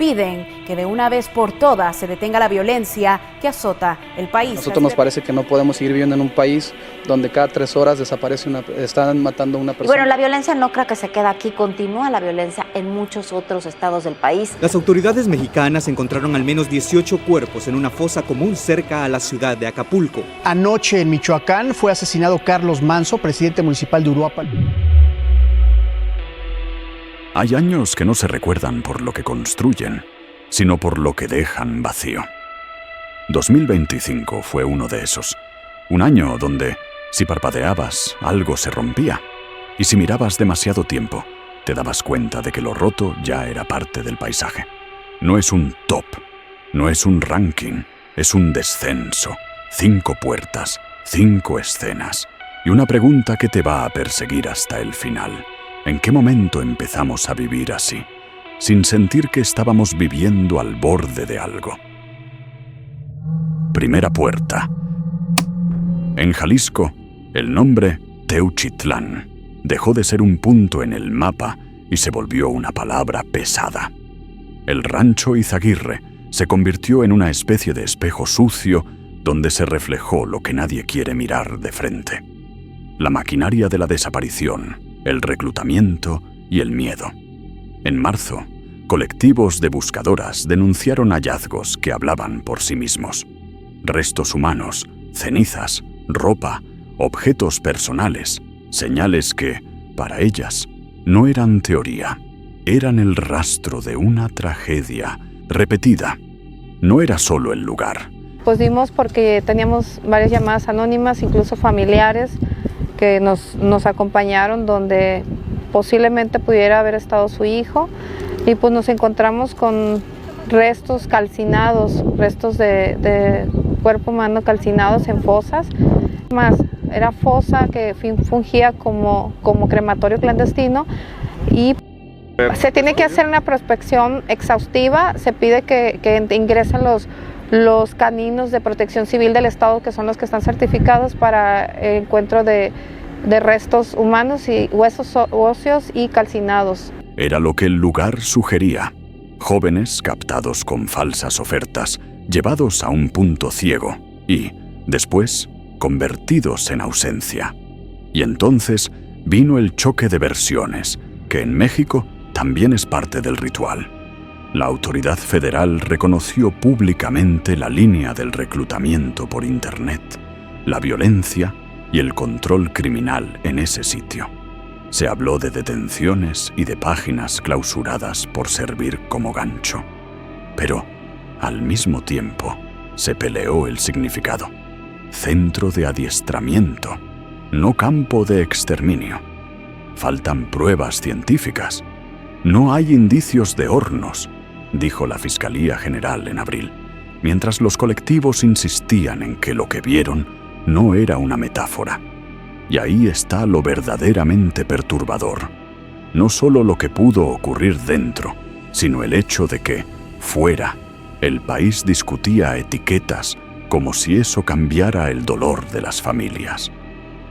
piden que de una vez por todas se detenga la violencia que azota el país. A nosotros nos parece que no podemos seguir viviendo en un país donde cada 3 horas están matando a una persona. Bueno, la violencia no creo que se quede aquí, continúa la violencia en muchos otros estados del país. Las autoridades mexicanas encontraron al menos 18 cuerpos en una fosa común cerca a la ciudad de Acapulco. Anoche en Michoacán fue asesinado Carlos Manso, presidente municipal de Uruapan. Hay años que no se recuerdan por lo que construyen, sino por lo que dejan vacío. 2025 fue uno de esos. Un año donde, si parpadeabas, algo se rompía. Y si mirabas demasiado tiempo, te dabas cuenta de que lo roto ya era parte del paisaje. No es un top, no es un ranking, es un descenso. 5 puertas, 5 escenas. Y una pregunta que te va a perseguir hasta el final. ¿En qué momento empezamos a vivir así, sin sentir que estábamos viviendo al borde de algo? Primera puerta. En Jalisco, el nombre Teuchitlán dejó de ser un punto en el mapa y se volvió una palabra pesada. El rancho Izaguirre se convirtió en una especie de espejo sucio donde se reflejó lo que nadie quiere mirar de frente. La maquinaria de la desaparición, el reclutamiento y el miedo. En marzo, colectivos de buscadoras denunciaron hallazgos que hablaban por sí mismos. Restos humanos, cenizas, ropa, objetos personales, señales que, para ellas, no eran teoría, eran el rastro de una tragedia repetida. No era solo el lugar. Pues dimos porque teníamos varias llamadas anónimas, incluso familiares, que nos acompañaron donde posiblemente pudiera haber estado su hijo, y pues nos encontramos con restos calcinados, restos de cuerpo humano calcinados en fosas. Más, era fosa que fungía como crematorio clandestino, y se tiene que hacer una prospección exhaustiva. Se pide que ingresen los caninos de Protección Civil del Estado, que son los que están certificados para el encuentro de restos humanos y huesos óseos y calcinados. Era lo que el lugar sugería. Jóvenes captados con falsas ofertas, llevados a un punto ciego y, después, convertidos en ausencia. Y entonces vino el choque de versiones, que en México también es parte del ritual. La autoridad federal reconoció públicamente la línea del reclutamiento por Internet, la violencia y el control criminal en ese sitio. Se habló de detenciones y de páginas clausuradas por servir como gancho. Pero, al mismo tiempo, se peleó el significado. Centro de adiestramiento, no campo de exterminio. Faltan pruebas científicas. No hay indicios de hornos, dijo la Fiscalía General en abril, mientras los colectivos insistían en que lo que vieron no era una metáfora. Y ahí está lo verdaderamente perturbador. No solo lo que pudo ocurrir dentro, sino el hecho de que, fuera, el país discutía etiquetas como si eso cambiara el dolor de las familias.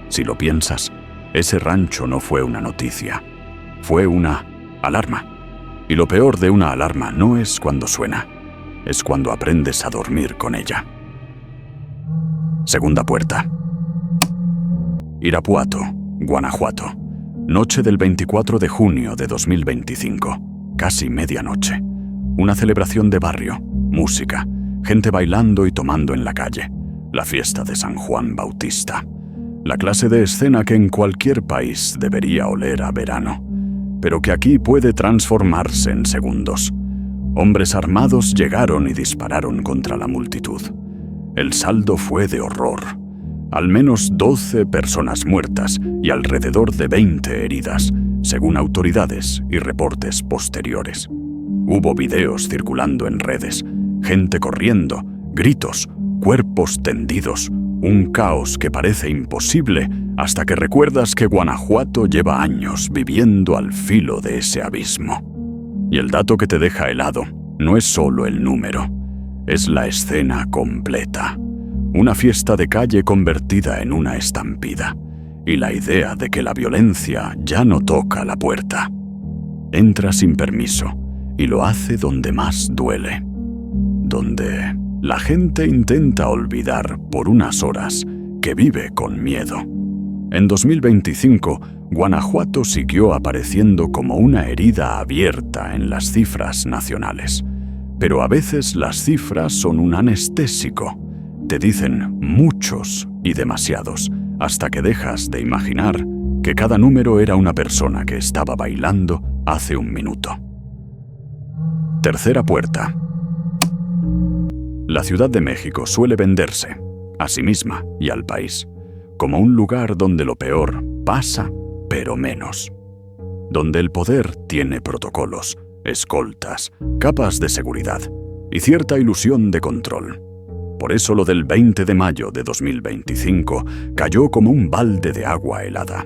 Si lo piensas, ese rancho no fue una noticia, fue una alarma. Y lo peor de una alarma no es cuando suena, es cuando aprendes a dormir con ella. Segunda puerta. Irapuato, Guanajuato. Noche del 24 de junio de 2025. Casi medianoche. Una celebración de barrio, música, gente bailando y tomando en la calle. La fiesta de San Juan Bautista. La clase de escena que en cualquier país debería oler a verano, pero que aquí puede transformarse en segundos. Hombres armados llegaron y dispararon contra la multitud. El saldo fue de horror. Al menos 12 personas muertas y alrededor de 20 heridas, según autoridades y reportes posteriores. Hubo videos circulando en redes, gente corriendo, gritos, cuerpos tendidos, un caos que parece imposible hasta que recuerdas que Guanajuato lleva años viviendo al filo de ese abismo. Y el dato que te deja helado no es solo el número, es la escena completa. Una fiesta de calle convertida en una estampida, y la idea de que la violencia ya no toca la puerta. Entra sin permiso y lo hace donde más duele, donde la gente intenta olvidar por unas horas que vive con miedo. En 2025, Guanajuato siguió apareciendo como una herida abierta en las cifras nacionales. Pero a veces las cifras son un anestésico. Te dicen muchos y demasiados, hasta que dejas de imaginar que cada número era una persona que estaba bailando hace un minuto. Tercera puerta. La Ciudad de México suele venderse, a sí misma y al país, como un lugar donde lo peor pasa, pero menos. Donde el poder tiene protocolos, escoltas, capas de seguridad y cierta ilusión de control. Por eso lo del 20 de mayo de 2025 cayó como un balde de agua helada.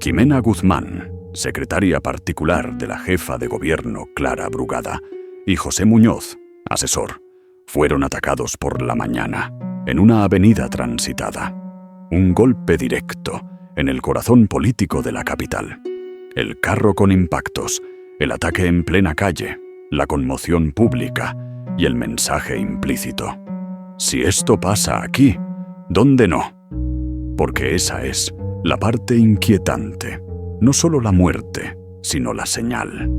Ximena Guzmán, secretaria particular de la jefa de gobierno Clara Brugada, y José Muñoz, asesor, fueron atacados por la mañana en una avenida transitada. Un golpe directo en el corazón político de la capital. El carro con impactos, el ataque en plena calle, la conmoción pública y el mensaje implícito. Si esto pasa aquí, ¿dónde no? Porque esa es la parte inquietante. No solo la muerte, sino la señal.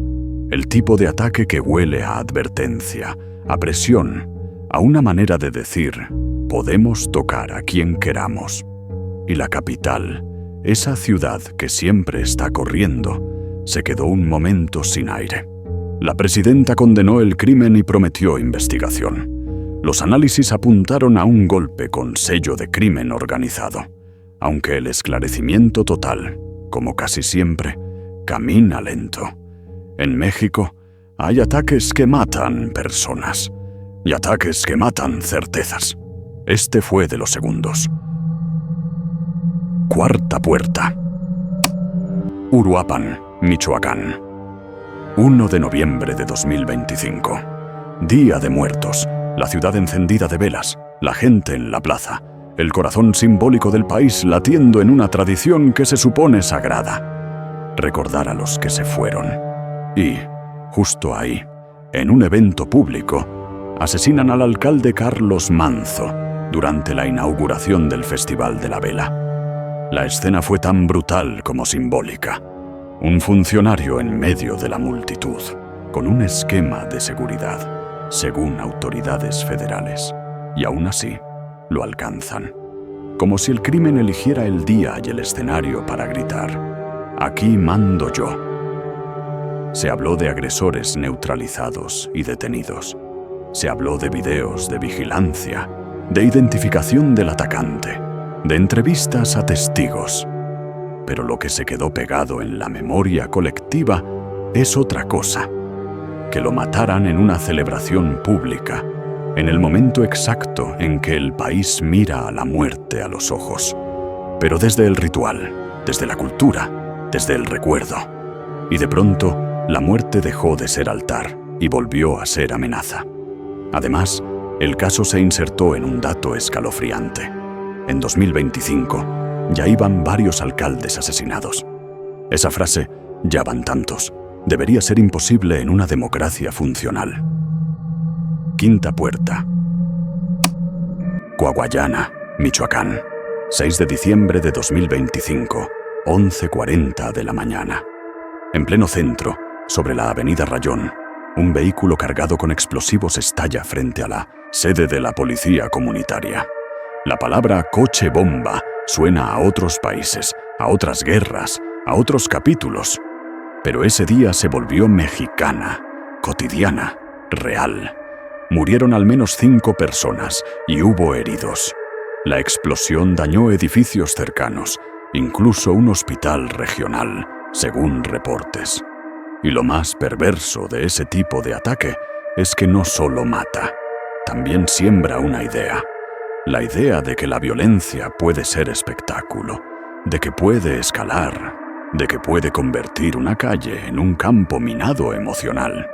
El tipo de ataque que huele a advertencia, a presión, a una manera de decir, podemos tocar a quien queramos. Y la capital, esa ciudad que siempre está corriendo, se quedó un momento sin aire. La presidenta condenó el crimen y prometió investigación. Los análisis apuntaron a un golpe con sello de crimen organizado, aunque el esclarecimiento total, como casi siempre, camina lento. En México hay ataques que matan personas y ataques que matan certezas. Este fue de los segundos. Cuarta puerta. Uruapan, Michoacán. 1 de noviembre de 2025. Día de Muertos. La ciudad encendida de velas, la gente en la plaza, el corazón simbólico del país latiendo en una tradición que se supone sagrada. Recordar a los que se fueron. Y, justo ahí, en un evento público, asesinan al alcalde Carlos Manzo durante la inauguración del Festival de la Vela. La escena fue tan brutal como simbólica. Un funcionario en medio de la multitud, con un esquema de seguridad, según autoridades federales, y aún así lo alcanzan. Como si el crimen eligiera el día y el escenario para gritar, aquí mando yo. Se habló de agresores neutralizados y detenidos. Se habló de videos de vigilancia, de identificación del atacante, de entrevistas a testigos. Pero lo que se quedó pegado en la memoria colectiva es otra cosa. Que lo mataran en una celebración pública, en el momento exacto en que el país mira a la muerte a los ojos. Pero desde el ritual, desde la cultura, desde el recuerdo. Y de pronto, la muerte dejó de ser altar y volvió a ser amenaza. Además, el caso se insertó en un dato escalofriante. En 2025, ya iban varios alcaldes asesinados. Esa frase, ya van tantos, debería ser imposible en una democracia funcional. Quinta puerta. Coahuayana, Michoacán. 6 de diciembre de 2025, 11:40 de la mañana. En pleno centro, sobre la avenida Rayón, un vehículo cargado con explosivos estalla frente a la sede de la policía comunitaria. La palabra coche bomba suena a otros países, a otras guerras, a otros capítulos. Pero ese día se volvió mexicana, cotidiana, real. Murieron al menos 5 personas y hubo heridos. La explosión dañó edificios cercanos, incluso un hospital regional, según reportes. Y lo más perverso de ese tipo de ataque es que no solo mata, también siembra una idea. La idea de que la violencia puede ser espectáculo, de que puede escalar, de que puede convertir una calle en un campo minado emocional.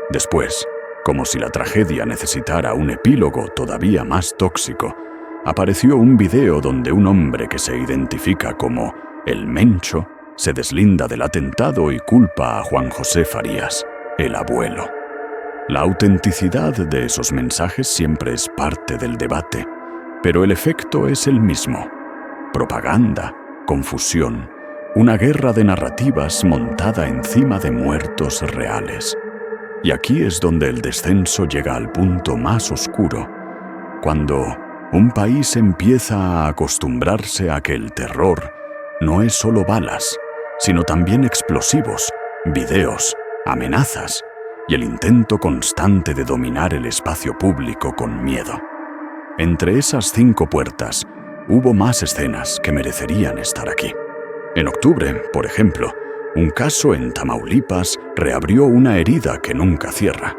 Después, como si la tragedia necesitara un epílogo todavía más tóxico, apareció un video donde un hombre que se identifica como el Mencho se deslinda del atentado y culpa a Juan José Farías, el abuelo. La autenticidad de esos mensajes siempre es parte del debate, pero el efecto es el mismo. Propaganda, confusión, una guerra de narrativas montada encima de muertos reales. Y aquí es donde el descenso llega al punto más oscuro, cuando un país empieza a acostumbrarse a que el terror no es solo balas, sino también explosivos, videos, amenazas y el intento constante de dominar el espacio público con miedo. Entre esas 5 puertas, hubo más escenas que merecerían estar aquí. En octubre, por ejemplo, un caso en Tamaulipas reabrió una herida que nunca cierra.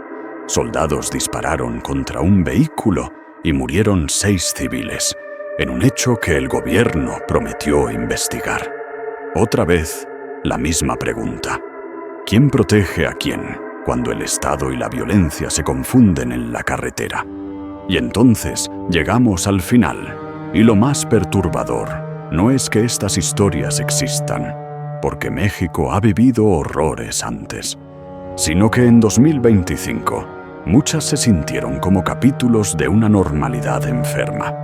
Soldados dispararon contra un vehículo y murieron 6 civiles, en un hecho que el gobierno prometió investigar. Otra vez, la misma pregunta. ¿Quién protege a quién cuando el Estado y la violencia se confunden en la carretera? Y entonces llegamos al final, y lo más perturbador no es que estas historias existan, porque México ha vivido horrores antes, sino que en 2025 muchas se sintieron como capítulos de una normalidad enferma.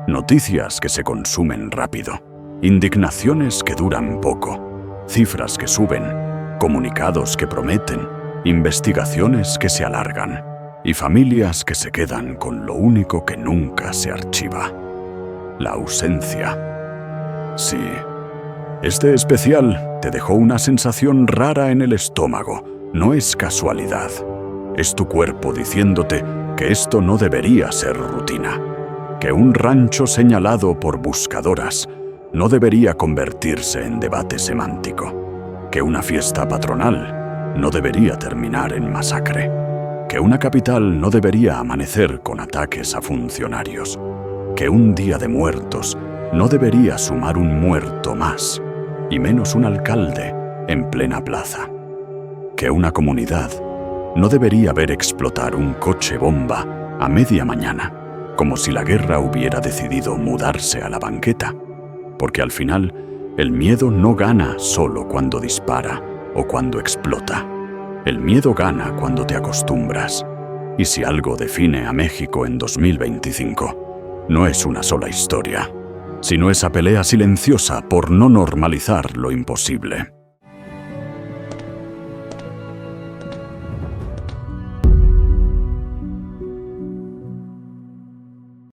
Noticias que se consumen rápido, indignaciones que duran poco, cifras que suben, comunicados que prometen, investigaciones que se alargan y familias que se quedan con lo único que nunca se archiva: la ausencia. Sí, este especial te dejó una sensación rara en el estómago. No es casualidad. Es tu cuerpo diciéndote que esto no debería ser rutina, que un rancho señalado por buscadoras no debería convertirse en debate semántico, que una fiesta patronal no debería terminar en masacre, que una capital no debería amanecer con ataques a funcionarios, que un día de muertos no debería sumar un muerto más, y menos un alcalde en plena plaza, que una comunidad no debería ver explotar un coche bomba a media mañana, como si la guerra hubiera decidido mudarse a la banqueta, porque al final el miedo no gana solo cuando dispara o cuando explota. El miedo gana cuando te acostumbras. Y si algo define a México en 2025, no es una sola historia, sino esa pelea silenciosa por no normalizar lo imposible.